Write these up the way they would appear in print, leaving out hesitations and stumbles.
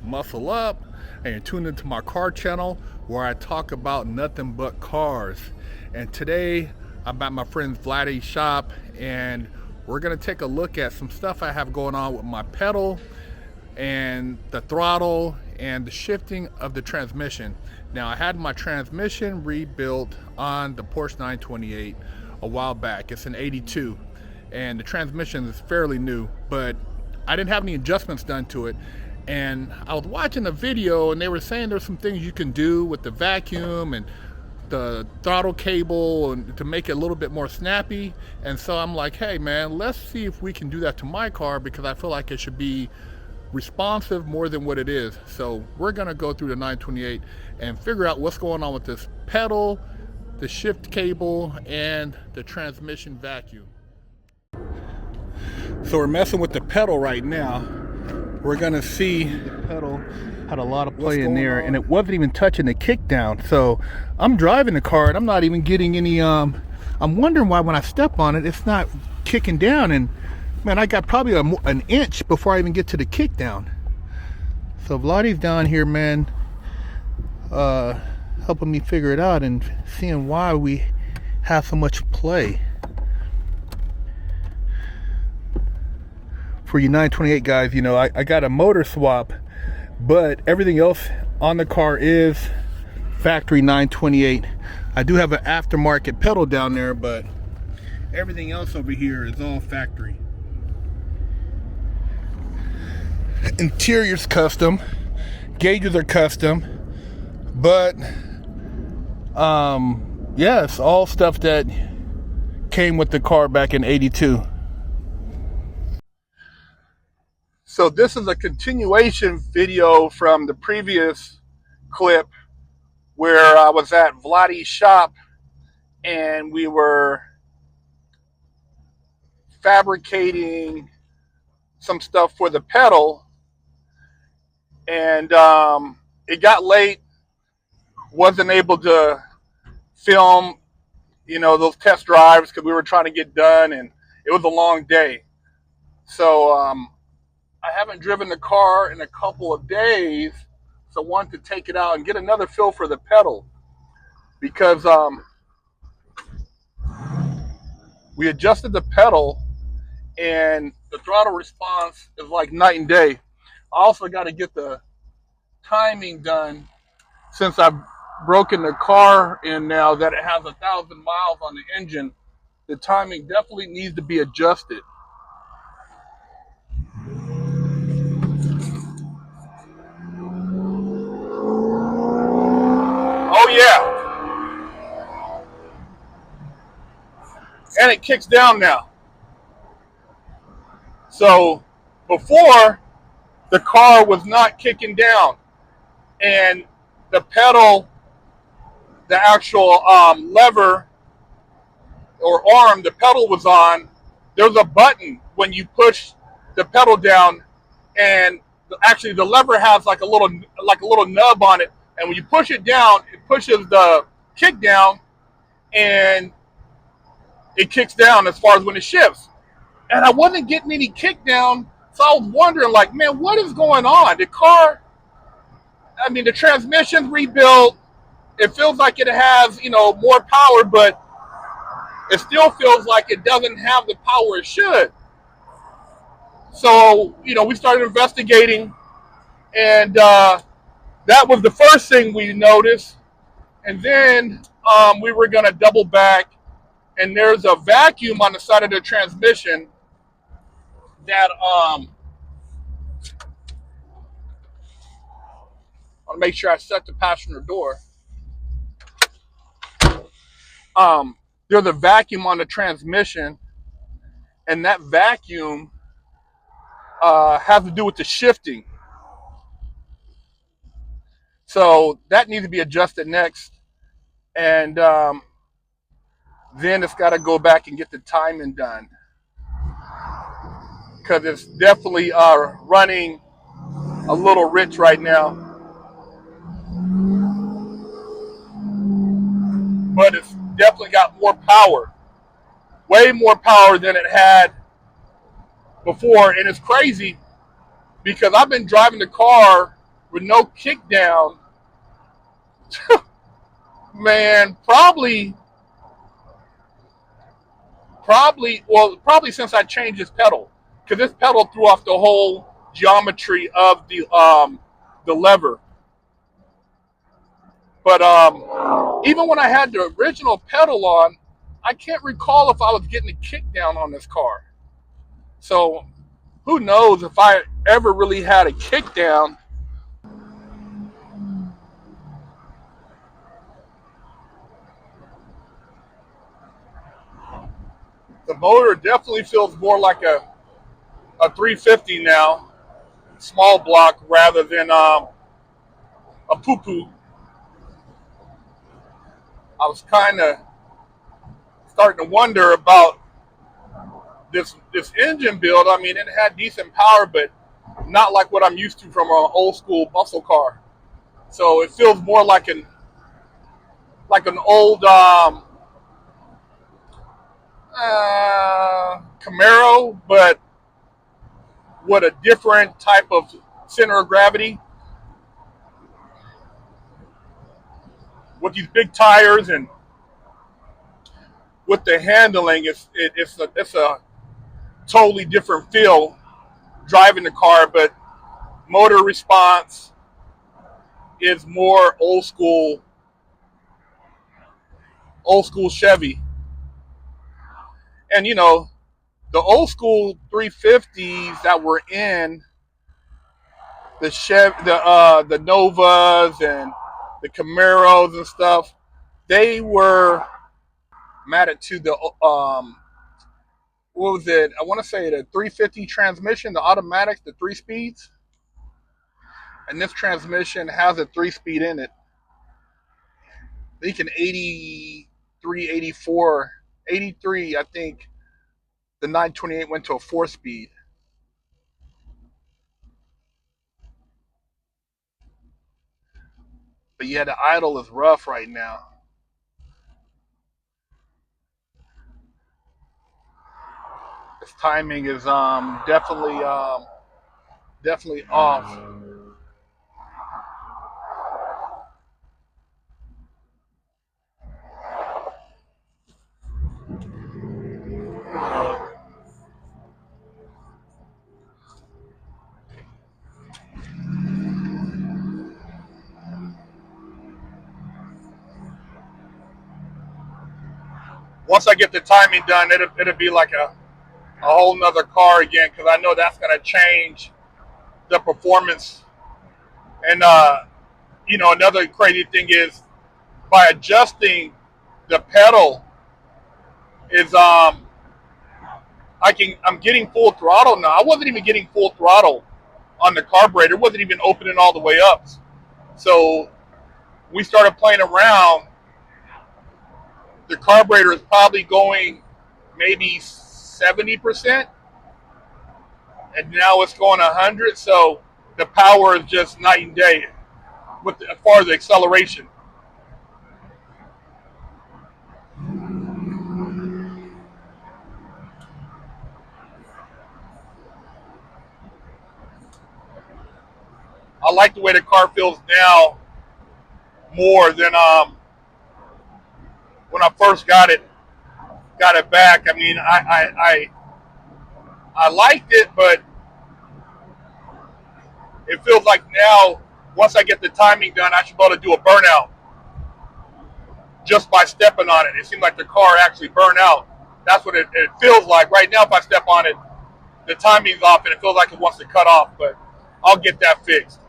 Muscle Up, and you're tuned into my car channel where I talk about nothing but cars. And today I'm at my friend Vladdy's shop, and we're gonna take a look at some stuff I have going on with my pedal and the throttle and the shifting of the transmission. Now, I had my transmission rebuilt on the Porsche 928 a while back. It's an 82 and the transmission is fairly new, but I didn't have any adjustments done to it. And I was watching a video and they were saying there's some things you can do with the vacuum and the throttle cable and to make it a little bit more snappy. And so I'm like, hey man, let's see if we can do that to my car, because I feel like it should be responsive more than what it is. So we're gonna go through the 928 and figure out what's going on with this pedal, the shift cable, and the transmission vacuum. So we're messing with the pedal right now. We're gonna see the pedal had a lot of play in there, and it wasn't even touching the kick down. So I'm driving the car and I'm not even getting any I'm wondering why when I step on it it's not kicking down. And man, I got probably an inch before I even get to the kick down. So Vladdy's down here, man, helping me figure it out and seeing why we have so much play. For you 928 guys, you know, I got a motor swap, but everything else on the car is factory 928. I do have an aftermarket pedal down there, but everything else over here is all factory. Interior's custom, gauges are custom, but yeah, it's all stuff that came with the car back in 82. So this is a continuation video from the previous clip where I was at Vladdy's shop and we were fabricating some stuff for the pedal, and it got late, wasn't able to film, you know, those test drives because we were trying to get done, and it was a long day. So I haven't driven the car in a couple of days, so I wanted to take it out and get another feel for the pedal, because we adjusted the pedal and the throttle response is like night and day. I also got to get the timing done, since I've broken the car in now that it has 1,000 miles on the engine. The timing definitely needs to be adjusted. Oh yeah, and it kicks down now. So before, the car was not kicking down, and the pedal, the actual lever or arm the pedal was on, there's a button when you push the pedal down, and actually the lever has like a little nub on it, and when you push it down, it pushes the kick down and it kicks down as far as when it shifts. And I wasn't getting any kick down, so I was wondering, like, man, what is going on? The car, I mean, the transmission's rebuilt. It feels like it has, you know, more power, but it still feels like it doesn't have the power it should. So, you know, we started investigating, and that was the first thing we noticed. And then we were going to double back, and there's a vacuum on the side of the transmission that I want to make sure I shut the passenger door. There's a vacuum on the transmission, and that vacuum has to do with the shifting. So that needs to be adjusted next, and then it's got to go back and get the timing done, because it's definitely running a little rich right now, but it's definitely got more power. way more power than it had before. And it's crazy because I've been driving the car with no kick down, man, probably since I changed this pedal, because this pedal threw off the whole geometry of the lever. But even when I had the original pedal on, I can't recall if I was getting a kick down on this car. So who knows if I ever really had a kick down. The motor definitely feels more like a 350 now, small block rather than a poo-poo. I was kind of starting to wonder about this engine build. I mean, it had decent power, but not like what I'm used to from an old school muscle car. So it feels more like an old Camaro, but with a different type of center of gravity, with these big tires and with the handling. It's a totally different feel driving the car, but motor response is more old school Chevy. And you know, the old school 350s that were in the Novas and the Camaros and stuff, they were matted to the what was it? I want to say the 350 transmission, the automatics, the 3 speeds. And this transmission has a 3 speed in it. I think in 83, 84, 83, I think the 928 went to a 4 speed. But yeah, the idle is rough right now. This timing is definitely off. Once I get the timing done, it'll be like a whole nother car again, because I know that's going to change the performance. And you know, another crazy thing is by adjusting the pedal is I'm getting full throttle now. I wasn't even getting full throttle on the carburetor. It wasn't even opening all the way up. So we started playing around. The carburetor is probably going maybe 70%, and now it's going 100. So the power is just night and day as far as the acceleration. I like the way the car feels now more than when I first got it back. I mean, I liked it, but it feels like now, once I get the timing done, I should be able to do a burnout just by stepping on it. It seems like the car actually burned out. That's what it feels like. Right now, if I step on it, the timing's off and it feels like it wants to cut off, but I'll get that fixed.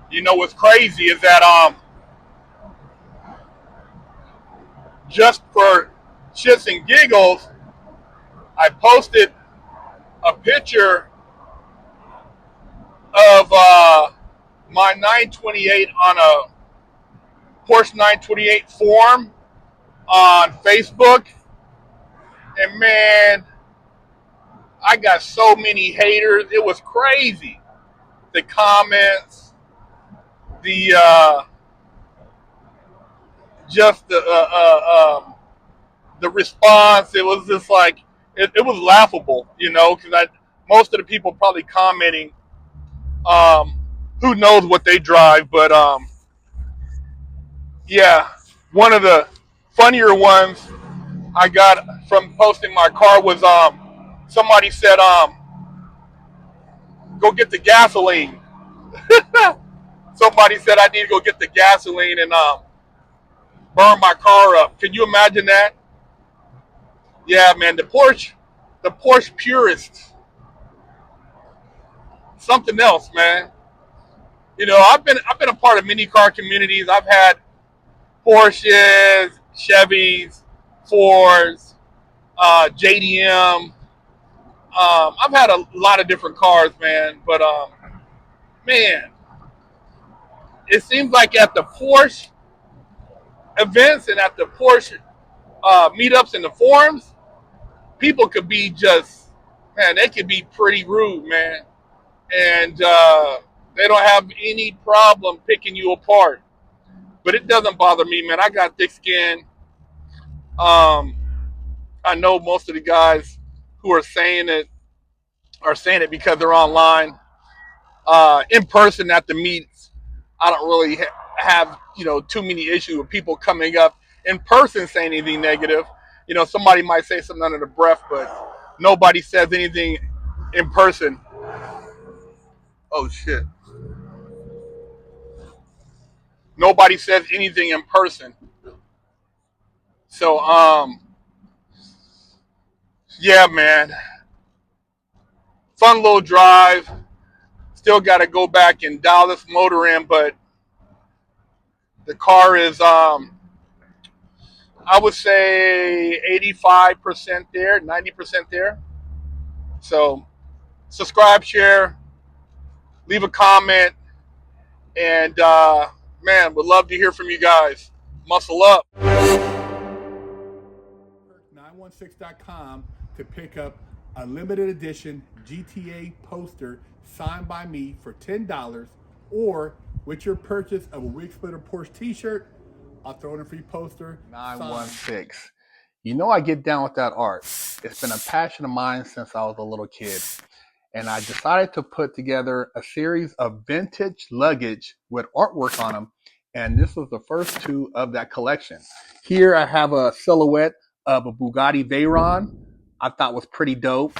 You know what's crazy is that just for shits and giggles, I posted a picture of my 928 on a Porsche 928 forum on Facebook, and man, I got so many haters. It was crazy. The comments, the just the response. It was just like it was laughable, you know, because most of the people probably commenting, who knows what they drive, but yeah, one of the funnier ones I got from posting my car was somebody said go get the gasoline. Somebody said I need to go get the gasoline and burn my car up. Can you imagine that? Yeah, man, the Porsche purists, something else, man. You know, I've been a part of many car communities. I've had Porsches, Chevys, Fords, JDM. I've had a lot of different cars, man. But man, it seems like at the Porsche events and at the Porsche meetups and the forums, people could be just, man, they could be pretty rude, man, and they don't have any problem picking you apart. But it doesn't bother me, man. I got thick skin. Um, I know most of the guys who are saying it because they're online. In person at the meets, I don't really have, you know, too many issues with people coming up in person saying anything negative. You know, somebody might say something under the breath, but nobody says anything in person. Oh shit! Nobody says anything in person. So yeah, man, fun little drive. Still got to go back and dial this motor in, but the car is I would say 85% there, 90% there. So subscribe, share, leave a comment, and man, would love to hear from you guys. Muscle up. 916.com to pick up a limited edition GTA poster signed by me for $10, or with your purchase of a Wig Splitter Porsche t-shirt, I'll throw in a free poster. 916. You know I get down with that art. It's been a passion of mine since I was a little kid. And I decided to put together a series of vintage luggage with artwork on them. And this was the first two of that collection. Here I have a silhouette of a Bugatti Veyron I thought was pretty dope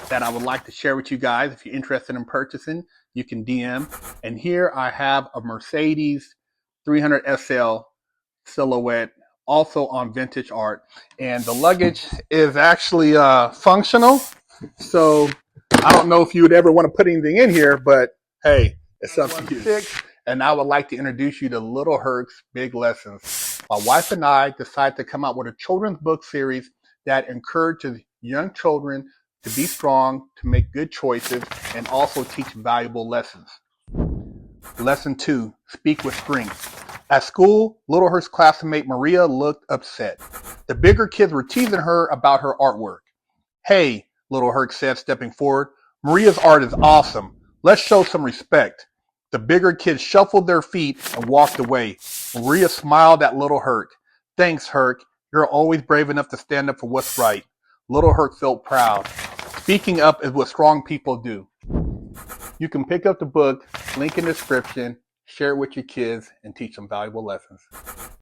that I would like to share with you guys. If you're interested in purchasing, you can DM. And here I have a Mercedes 300 SL silhouette, also on vintage art. And the luggage is actually functional. So I don't know if you would ever want to put anything in here, but hey, it's up to you. And I would like to introduce you to Little Herc's Big Lessons. My wife and I decided to come out with a children's book series that encourages young children to be strong, to make good choices, and also teach valuable lessons. Lesson 2, Speak with Strength. At school, Little Herc's classmate Maria looked upset. The bigger kids were teasing her about her artwork. Hey, Little Herc said, stepping forward, Maria's art is awesome. Let's show some respect. The bigger kids shuffled their feet and walked away. Maria smiled at Little Herc. Thanks, Herc. You're always brave enough to stand up for what's right. Little Herc felt proud. Speaking up is what strong people do. You can pick up the book, link in the description, share it with your kids, and teach them valuable lessons.